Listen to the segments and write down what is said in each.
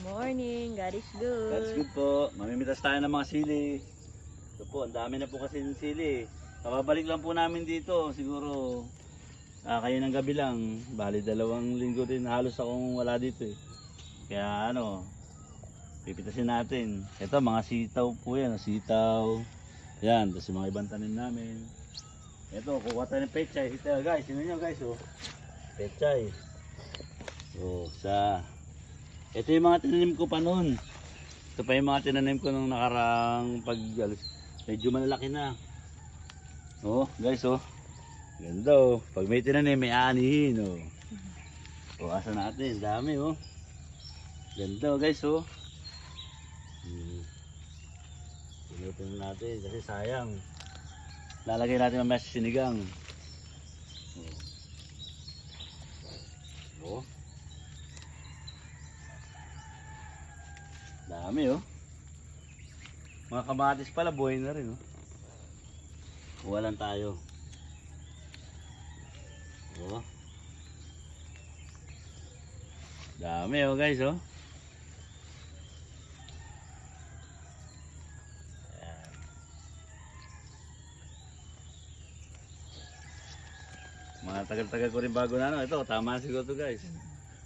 Morning, God is That's good. good po. Mamimitas tayo ng mga sili. Ito po, ang dami na po kasi ng sili. Papabalik lang po namin dito. Siguro kayo ng gabi lang. Bali 2 linggo din. Halos akong wala dito eh. Kaya pipitasin natin. Ito mga sitaw po yan. Sitaw. Yan. Tapos yung mga ibang tanim namin. Ito, kukuha tayo ng pechay. Ito guys, sino nyo guys oh. Pechay. Oh, ito yung mga tinanim ko pa noon. Ito pa yung mga tinanim ko nung nakarang medyo malalaki na. Oh, guys oh. Ganda oh. Pag may tinanim, may aanihin oh. O, asa natin. Dami oh. Ganda oh guys oh. Pinutin natin kasi sayang. Lalagay natin mamaya sa sinigang. Oh. Dami oh. Mga kamatis pala buhay na rin oh. Kuha lang tayo. Oh. Dami oh guys oh. Ayan. Mga tagal-tagal ko rin bago na ito, tama siguro to guys.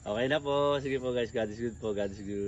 Okay na po. Sige po guys, God is good po. God is good.